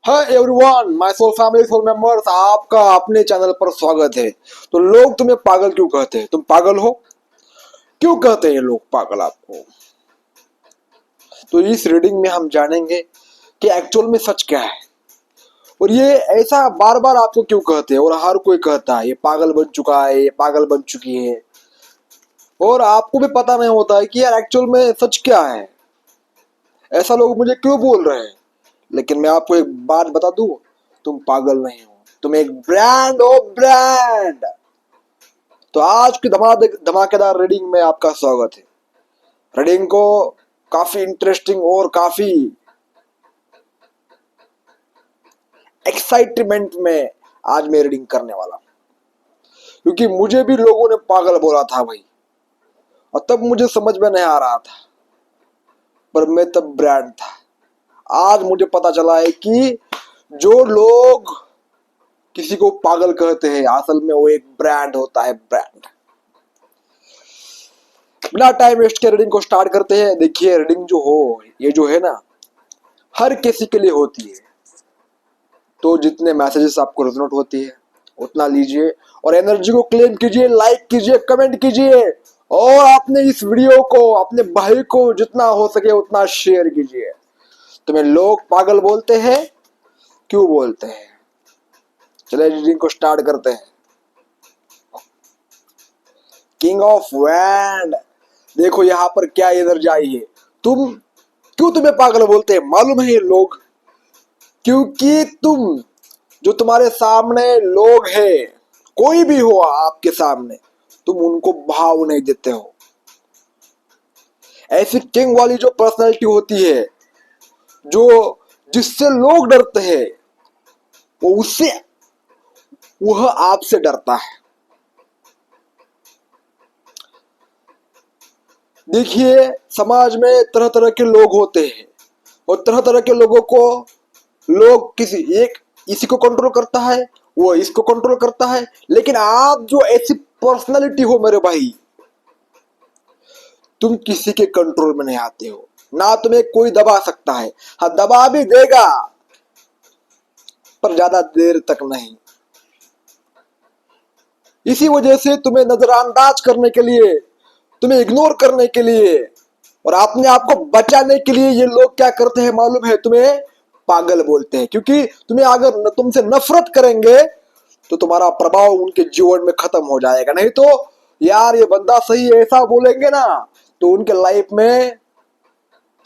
Hi everyone, my soul family soul members, आपका अपने channel पर स्वागत है। तो लोग तुम्हें पागल क्यों कहते हैं? तुम पागल हो? क्यों कहते हैं लोग पागल आपको? तो इस रीडिंग में हम जानेंगे कि एक्चुअल में सच क्या है, और ये ऐसा बार बार आपको क्यों कहते हैं, और हर कोई कहता है ये पागल बन चुका है, ये पागल बन चुकी है, और आपको भी पता नहीं होता है कि यार एक्चुअल में सच क्या है। ऐसा लोग मुझे क्यों बोल रहे हैं, लेकिन मैं आपको एक बात बता दूं, तुम पागल नहीं हो, तुम एक ब्रांड हो, ब्रांड। तो आज की धमाकेदार रीडिंग में आपका स्वागत है। रीडिंग को काफी इंटरेस्टिंग और काफी एक्साइटमेंट में आज मैं रीडिंग करने वाला हूं, क्योंकि मुझे भी लोगों ने पागल बोला था भाई, और तब मुझे समझ में नहीं आ रहा था, पर मैं तब ब्रांड था। आज मुझे पता चला है कि जो लोग किसी को पागल कहते हैं, असल में वो एक ब्रांड होता है, ब्रांड। बिना टाइम वेस्ट के रीडिंग को स्टार्ट करते हैं। देखिए, रीडिंग जो हो, ये जो है ना, हर किसी के लिए होती है। तो जितने मैसेजेस आपको रेजोनेट होती है उतना लीजिए, और एनर्जी को क्लेम कीजिए, लाइक कीजिए, कमेंट कीजिए, और आपने इस वीडियो को अपने भाई को जितना हो सके उतना शेयर कीजिए। तुम्हें लोग पागल बोलते हैं, क्यों बोलते हैं? चलिए रीडिंग को स्टार्ट करते हैं। King of wand. देखो यहाँ पर क्या एनर्जी आई है। तुम्हें पागल बोलते हैं मालूम है ये लोग? क्योंकि जो तुम्हारे सामने लोग हैं, कोई भी हो आपके सामने, तुम उनको भाव नहीं देते हो। ऐसी किंग वाली जो पर्सनैलिटी होती है, जो जिससे लोग डरते हैं, वह आपसे डरता है। देखिए, समाज में तरह तरह के लोग होते हैं, और तरह तरह के लोगों को लोग इसी को कंट्रोल करता है, वो इसको कंट्रोल करता है। लेकिन आप जो ऐसी पर्सनालिटी हो मेरे भाई, तुम किसी के कंट्रोल में नहीं आते हो, ना तुम्हें कोई दबा सकता है। हाँ, दबा भी देगा, पर ज्यादा देर तक नहीं। इसी वजह से तुम्हें नजरअंदाज करने के लिए, तुम्हें इग्नोर करने के लिए, और अपने आप को बचाने के लिए ये लोग क्या करते हैं मालूम है? तुम्हें पागल बोलते हैं। क्योंकि तुम्हें अगर तुमसे नफरत करेंगे तो तुम्हारा प्रभाव उनके जीवन में खत्म हो जाएगा। नहीं तो यार ये बंदा सही है, ऐसा बोलेंगे ना, तो उनके लाइफ में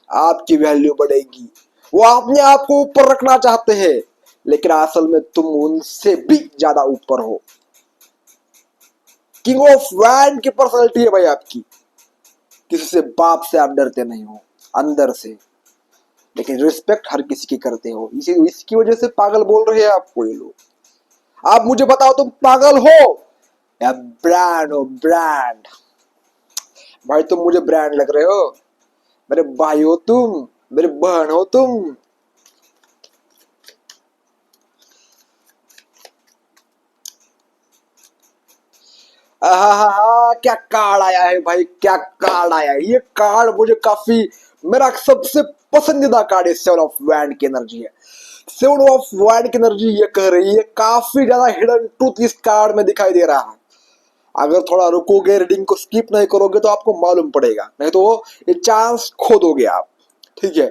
आपकी वैल्यू बढ़ेगी। वो अपने आप को ऊपर रखना चाहते हैं, लेकिन असल में तुम उनसे भी ज्यादा ऊपर हो। किंग ऑफ वैंड की पर्सनैलिटी है भाई आपकी। किसी से बाप से आप डरते नहीं हो अंदर से, लेकिन रिस्पेक्ट हर किसी की करते हो। इसकी वजह से पागल बोल रहे हैं आपको ये लोग। आप मुझे बताओ, तुम पागल हो या ब्रांड हो? ब्रांड भाई, तुम मुझे ब्रांड लग रहे हो। मेरे भाई हो तुम, मेरे बहन हो तुम। क्या कार्ड आया है भाई, क्या कार्ड आया है। ये कार्ड मुझे काफी, मेरा सबसे पसंदीदा कार्ड है। सेवन ऑफ वैंड की एनर्जी है। सेवन ऑफ वैंड की एनर्जी ये कह रही है, काफी ज्यादा हिडन ट्रूथ इस कार्ड में दिखाई दे रहा है। अगर थोड़ा रुकोगे, रीडिंग को स्किप नहीं करोगे, तो आपको मालूम पड़ेगा, नहीं तो ये चांस खो दोगे आप। ठीक है,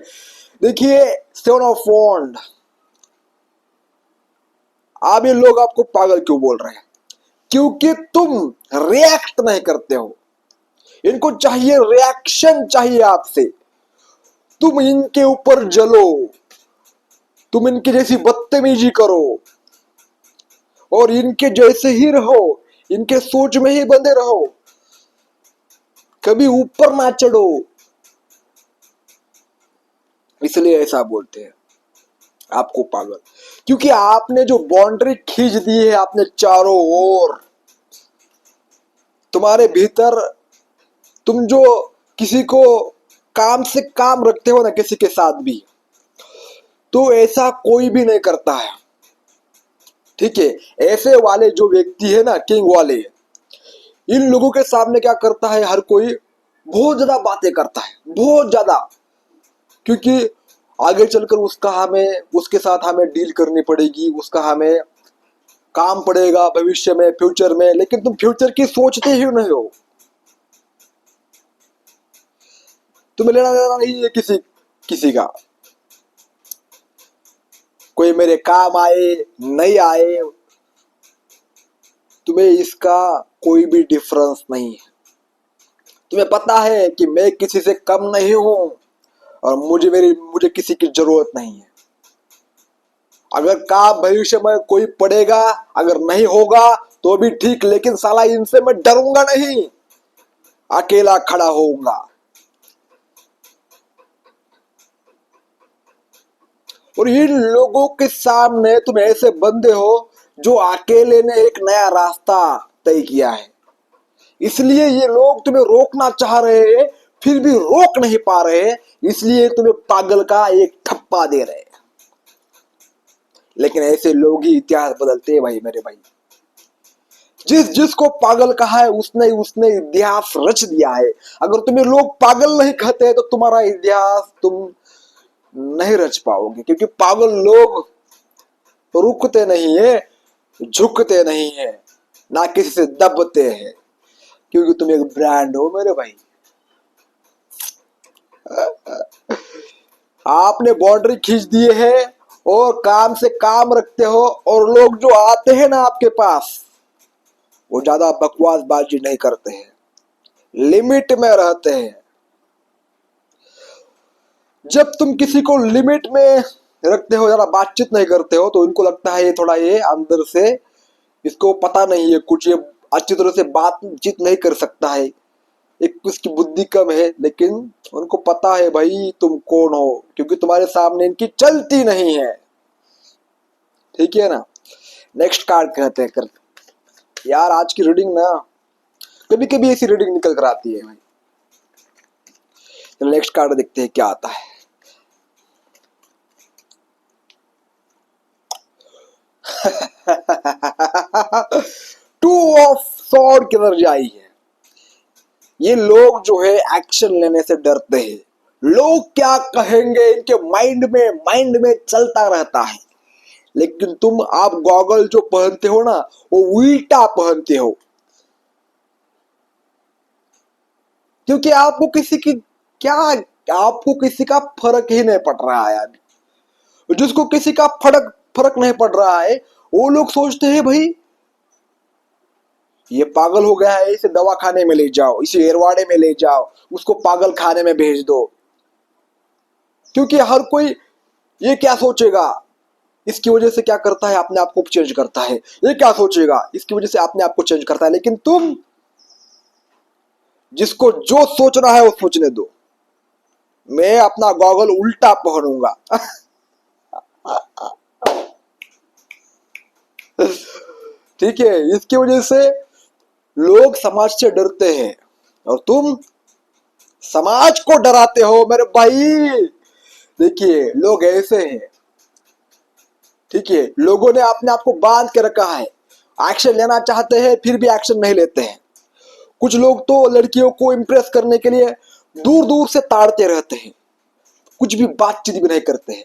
देखिए सेवन ऑफ वैंड। अब ये लोग आपको पागल क्यों बोल रहे हैं? क्योंकि तुम रिएक्ट नहीं करते हो। इनको चाहिए रिएक्शन, चाहिए आपसे। तुम इनके ऊपर जलो, तुम इनके जैसी बदतमीजी करो, और इनके जैसे ही रहो, इनके सोच में ही बंधे रहो, कभी ऊपर ना चढ़ो। इसलिए ऐसा बोलते हैं आपको पागल, क्योंकि आपने जो बाउंड्री खींच दी है आपने चारों ओर, तुम्हारे भीतर, तुम जो किसी को काम से काम रखते हो ना, किसी के साथ भी, तो ऐसा कोई भी नहीं करता है। ठीक है, ऐसे वाले जो व्यक्ति है ना, किंग वाले, इन लोगों के सामने क्या करता है हर कोई? बहुत ज्यादा बातें करता है, बहुत ज्यादा। क्योंकि आगे चलकर उसके साथ हमें डील करनी पड़ेगी, उसका हमें काम पड़ेगा भविष्य में, फ्यूचर में। लेकिन तुम फ्यूचर की सोचते ही नहीं हो। तुम्हें लेना देना नहीं है किसी किसी का। कोई मेरे काम आए नहीं आए, तुम्हें इसका कोई भी डिफरेंस नहीं है। तुम्हें पता है कि मैं किसी से कम नहीं हूं और मुझे किसी की जरूरत नहीं है। अगर काम भविष्य में कोई पड़ेगा, अगर नहीं होगा तो भी ठीक, लेकिन साला इनसे मैं डरूंगा नहीं, अकेला खड़ा होऊंगा। और इन लोगों के सामने तुम ऐसे बंदे हो जो अकेले ने एक नया रास्ता तय किया है, इसलिए ये लोग तुम्हें रोकना चाह रहे हैं, फिर भी रोक नहीं पा रहे हैं, इसलिए तुम्हें पागल का एक ठप्पा दे रहे हैं। लेकिन ऐसे लोग ही इतिहास बदलते हैं भाई, मेरे भाई। जिसको पागल कहा है उसने उसने इतिहास रच दिया है। अगर तुम्हें लोग पागल नहीं कहते तो तुम्हारा इतिहास तुम नहीं रच पाओगे, क्योंकि पागल लोग रुकते नहीं है, झुकते नहीं है, ना किसी से दबते हैं, क्योंकि तुम एक ब्रांड हो मेरे भाई। आपने बाउंड्री खींच दिए है और काम से काम रखते हो, और लोग जो आते हैं ना आपके पास, वो ज्यादा बकवासबाजी नहीं करते हैं, लिमिट में रहते हैं। जब तुम किसी को लिमिट में रखते हो, ज्यादा बातचीत नहीं करते हो, तो इनको लगता है ये अंदर से इसको पता नहीं है कुछ, ये अच्छी तरह से बातचीत नहीं कर सकता है, एक उसकी बुद्धि कम है। लेकिन उनको पता है भाई तुम कौन हो, क्योंकि तुम्हारे सामने इनकी चलती नहीं है। ठीक है ना। नेक्स्ट कार्ड कहते हैं कर। यार आज की रीडिंग ना कभी कभी ऐसी रीडिंग निकल कर आती है भाई। तो नेक्स्ट कार्ड देखते हैं क्या आता है। टू ऑफ सॉर्ड की एनर्जी आई है। ये लोग जो है एक्शन लेने से डरते हैं। लोग क्या कहेंगे इनके माइंड में चलता रहता है। लेकिन आप गॉगल जो पहनते हो ना, वो उल्टा पहनते हो, क्योंकि आपको किसी का फर्क ही नहीं पड़ रहा है अभी। जिसको किसी का फर्क नहीं पड़ रहा है, वो लोग सोचते हैं भाई ये पागल हो गया है, इसे दवा खाने में ले जाओ, इसे एरवाड़े में ले जाओ, उसको पागल खाने में भेज दो। क्योंकि हर कोई ये क्या सोचेगा, इसकी वजह से क्या करता है, अपने आप को चेंज करता है। ये क्या सोचेगा, इसकी वजह से अपने आप को चेंज करता है। लेकिन तुम जिसको जो सोचना है वो सोचने दो। मैं अपना गॉगल उल्टा पहनूंगा। ठीक है। इसकी वजह से लोग समाज से डरते हैं और तुम समाज को डराते हो मेरे भाई। देखिए लोग ऐसे हैं, ठीक है, लोगों ने अपने आप को बांध के रखा है, एक्शन लेना चाहते हैं फिर भी एक्शन नहीं लेते हैं। कुछ लोग तो लड़कियों को इम्प्रेस करने के लिए दूर दूर से ताड़ते रहते हैं, कुछ भी बातचीत भी नहीं करते हैं,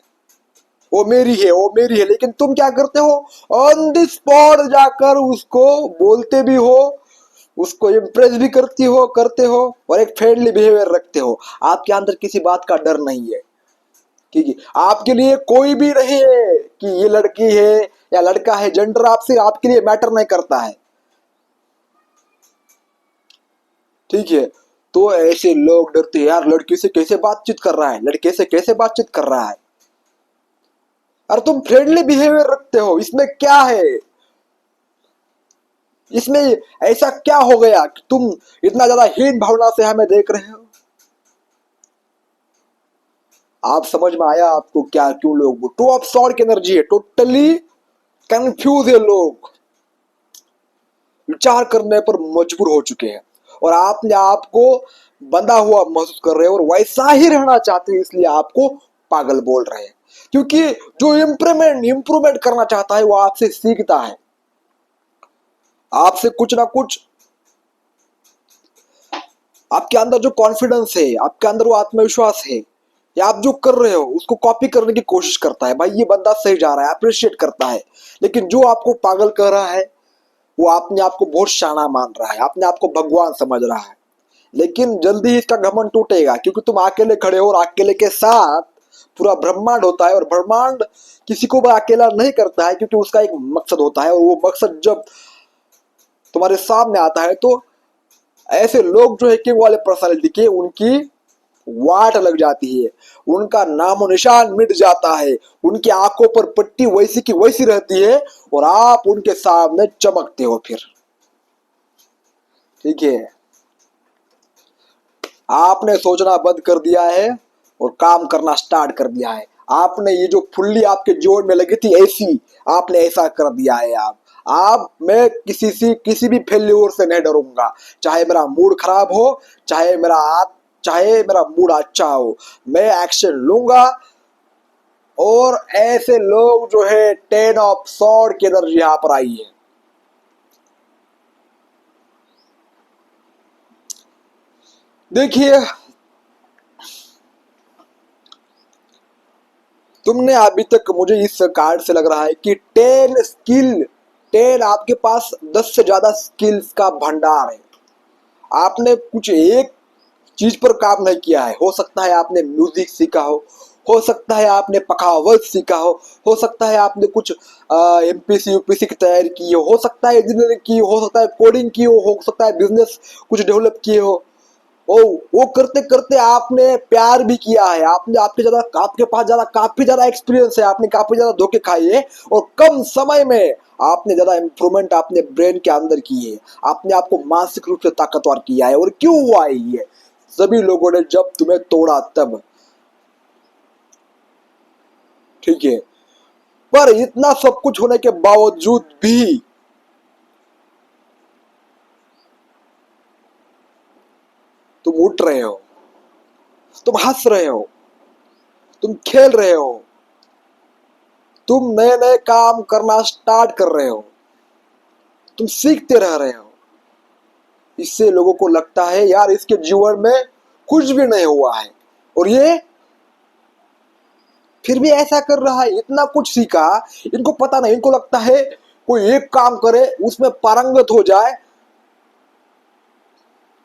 वो मेरी है वो मेरी है। लेकिन तुम क्या करते हो, ऑन द स्पॉट जाकर उसको बोलते भी हो, उसको इम्प्रेस भी करते हो और एक फ्रेंडली बिहेवियर रखते हो। आपके अंदर किसी बात का डर नहीं है, ठीक है। आपके लिए कोई भी नहीं है कि ये लड़की है या लड़का है, जेंडर आपके लिए मैटर नहीं करता है, ठीक है। तो ऐसे लोग डरते हैं, यार लड़की से कैसे बातचीत कर रहा है, लड़के से कैसे बातचीत कर रहा है, और तुम फ्रेंडली बिहेवियर रखते हो, इसमें क्या है, इसमें ऐसा क्या हो गया कि तुम इतना ज्यादा हीन भावना से हमें देख रहे हो। आप समझ में आया आपको क्या, क्यों लोग टू ऑफ सॉर्ड की एनर्जी है, टोटली कंफ्यूज है, लोग विचार करने पर मजबूर हो चुके हैं और आपने आपको बंधा हुआ महसूस कर रहे हो और वैसा ही रहना चाहते हैं, इसलिए आपको पागल बोल रहे हैं। क्योंकि जो इंप्रूवमेंट करना चाहता है वो आपसे सीखता है, आपसे कुछ ना कुछ, आपके अंदर जो कॉन्फिडेंस है, आपके अंदर वो आत्मविश्वास है, या आप जो कर रहे हो उसको कॉपी करने की कोशिश करता है, भाई ये बंदा सही जा रहा है, अप्रिशिएट करता है। लेकिन जो आपको पागल कह रहा है वो अपने आप को बहुत शाना मान रहा है, अपने आप को भगवान समझ रहा है। लेकिन जल्दी ही इसका घमंड टूटेगा, क्योंकि तुम अकेले खड़े हो और अकेले के साथ पूरा ब्रह्मांड होता है। और ब्रह्मांड किसी को भी अकेला नहीं करता है, क्योंकि उसका एक मकसद होता है। और वो मकसद जब तुम्हारे सामने आता है तो ऐसे लोग जो है कि वाले पर्सनालिटी के उनकी वाट लग जाती है, उनका नामो निशान मिट जाता है, उनकी आंखों पर पट्टी वैसी की वैसी रहती है और आप उनके सामने चमकते हो फिर। ठीक है, आपने सोचना बंद कर दिया है और काम करना स्टार्ट कर दिया है। आपने ये जो फुल्ली आपके जोड़ में लगी थी ऐसी, आपने ऐसा कर दिया है। आप मैं किसी भी फेल्योर से नहीं डरूंगा, चाहे मेरा मूड खराब हो, चाहे मेरा मूड अच्छा हो, मैं एक्शन लूंगा। और ऐसे लोग जो है 10 ऑफ सॉर्ड की एनर्जी यहां पर आई है। देखिए, तुमने अभी तक, मुझे इस कार्ड से लग रहा है कि 10 आपके पास 10 से ज्यादा स्किल्स का भंडार है। आपने कुछ एक चीज पर काम नहीं किया है। हो सकता है आपने म्यूजिक सीखा हो सकता है आपने पखावत सीखा हो सकता है आपने कुछ एमपीसी यूपीसी की तैयारी की हो सकता है इंजीनियरिंग की हो सकता है कोडिंग की हो सकता है बिजनेस कुछ डेवलप किए हो। ओ, वो करते करते आपने प्यार भी किया है, आपने आपके पास काफी ज्यादा एक्सपीरियंस है, आपने काफी ज्यादा धोखे खाए है और कम समय में आपने ज्यादा इंप्रूवमेंट अपने ब्रेन के अंदर की है। आपने आपको मानसिक रूप से ताकतवर किया है। और क्यों हुआ है ये? सभी लोगों ने जब तुम्हें तोड़ा तब। ठीक है, पर इतना सब कुछ होने के बावजूद भी तुम उठ रहे हो, तुम हंस रहे हो, तुम खेल रहे हो, तुम नए नए काम करना स्टार्ट कर रहे हो, तुम सीखते रह रहे हो। इससे लोगों को लगता है यार इसके जीवन में कुछ भी नहीं हुआ है और ये फिर भी ऐसा कर रहा है, इतना कुछ सीखा। इनको पता नहीं, इनको लगता है कोई एक काम करे उसमें पारंगत हो जाए,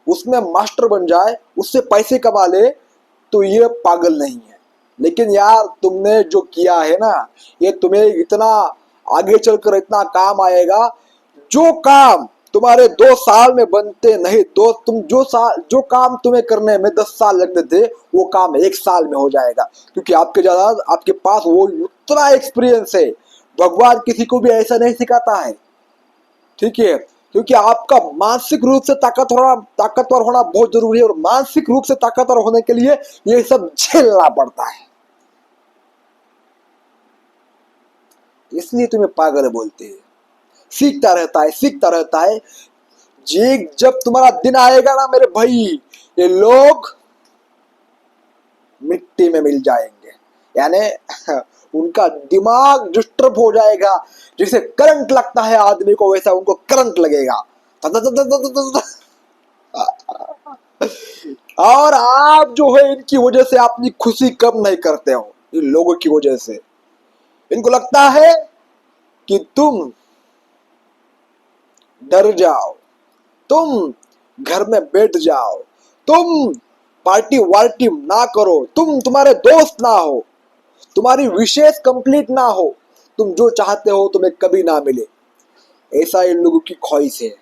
उसमें मास्टर बन जाए, उससे पैसे कमा ले, तो ये पागल नहीं है। लेकिन यार तुमने जो किया है ना, ये तुम्हें इतना आगे चलकर इतना काम आएगा। जो काम तुम्हारे 2 साल में बनते नहीं, दो तुम जो काम तुम्हें करने में 10 साल लगते थे वो काम 1 साल में हो जाएगा, क्योंकि आपके पास वो उतना एक्सपीरियंस है। भगवान किसी को भी ऐसा नहीं सिखाता है। ठीक है, क्योंकि आपका मानसिक रूप से ताकतवर होना बहुत जरूरी है और मानसिक रूप से ताकतवर होने के लिए ये सब झेलना पड़ता है। इसलिए तुम्हें पागल बोलते हैं। सीखता रहता है। जी, जब तुम्हारा दिन आएगा ना मेरे भाई, ये लोग मिट्टी में मिल जाएंगे, यानी उनका दिमाग डिस्टर्ब हो जाएगा। जैसे करंट लगता है आदमी को वैसा उनको करंट लगेगा। और आप जो है इनकी वजह से अपनी खुशी कम नहीं करते हो। इन लोगों की वजह से इनको लगता है कि तुम डर जाओ, तुम घर में बैठ जाओ, तुम पार्टी वार्टी ना करो, तुम्हारे दोस्त ना हो, तुम्हारी विशेष कंप्लीट ना हो, तुम जो चाहते हो तुम्हें कभी ना मिले। ऐसा इन लोगों की ख्वाहिश है।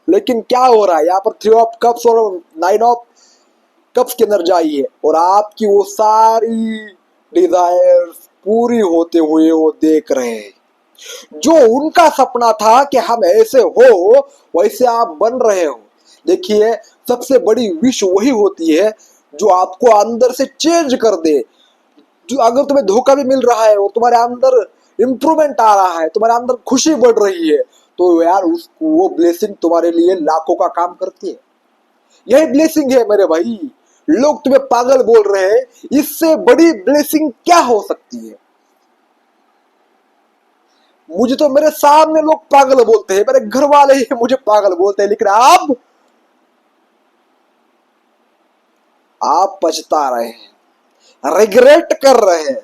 लेकिन क्या हो रहा है यहाँ पर? 3 ऑफ कप्स और 9 ऑफ कप्स के अंदर जाइए और आपकी वो सारी डिजायर्स पूरी होते हुए वो देख रहे हैं। जो उनका सपना था कि हम ऐसे हो वैसे आप बन रहे हो। देखिए, सबसे बड़ी विश वही होती है जो आपको अंदर से चेंज कर दे। जो अगर तुम्हें धोखा भी मिल रहा है और तुम्हारे अंदर इंप्रूवमेंट आ रहा है, तुम्हारे अंदर खुशी बढ़ रही है, तो यार उसको वो ब्लेसिंग तुम्हारे लिए लाखों का काम करती है। यही ब्लेसिंग है मेरे भाई। लोग तुम्हें पागल बोल रहे हैं, इससे बड़ी ब्लेसिंग क्या हो सकती है? मुझे तो मेरे सामने लोग पागल बोलते हैं, मेरे घर वाले ही मुझे पागल बोलते हैं, लेकिन आप पछता रहे हैं। रिग्रेट कर रहे हैं,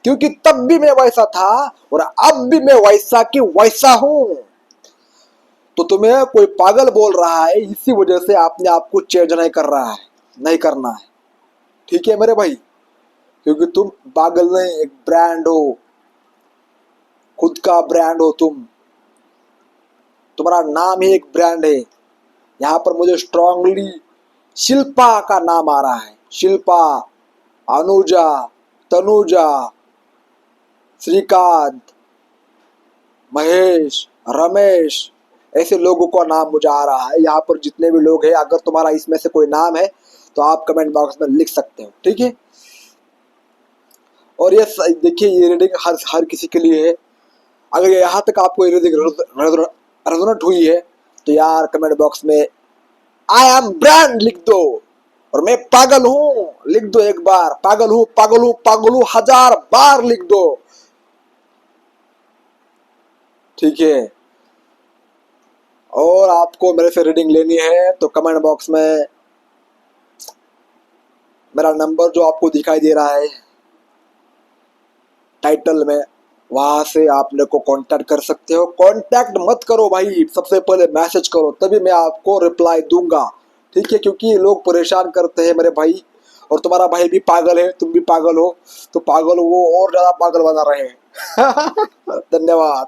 क्योंकि तब भी मैं वैसा था और अब भी मैं वैसा की वैसा हूं। तो तुम्हें कोई पागल बोल रहा है, इसी वजह से आपने आपको चेंज नहीं कर रहा है, नहीं करना है। ठीक है मेरे भाई, क्योंकि तुम पागल नहीं, एक ब्रांड हो, खुद का ब्रांड हो तुम, तुम्हारा नाम ही एक ब्रांड है। यहाँ पर मुझे स्ट्रांगली शिल्पा का नाम आ रहा है, शिल्पा, अनुजा, तनुजा, श्रीकांत, महेश, रमेश, ऐसे लोगों का नाम मुझे आ रहा है। यहाँ पर जितने भी लोग हैं, अगर तुम्हारा इसमें से कोई नाम है तो आप कमेंट बॉक्स में लिख सकते हो, ठीक है। और ये देखिए, ये रीडिंग हर हर किसी के लिए है। अगर यहाँ तक आपको ये रीडिंग रेजोनेट हुई है तो यार कमेंट बॉक्स में आई एम ब्रांड लिख दो, और मैं पागल हूं लिख दो। एक बार पागल हूं, पागल हूं, पागल हूं 1000 बार लिख दो, ठीक है। और आपको मेरे से रीडिंग लेनी है तो कमेंट बॉक्स में मेरा नंबर जो आपको दिखाई दे रहा है टाइटल में, वहां से आप मेरे को कांटेक्ट कर सकते हो। कांटेक्ट मत करो भाई, सबसे पहले मैसेज करो, तभी मैं आपको रिप्लाई दूंगा, ठीक है। क्योंकि ये लोग परेशान करते हैं मेरे भाई, और तुम्हारा भाई भी पागल है, तुम भी पागल हो, तो पागल वो और ज्यादा पागल बना रहे हैं। धन्यवाद।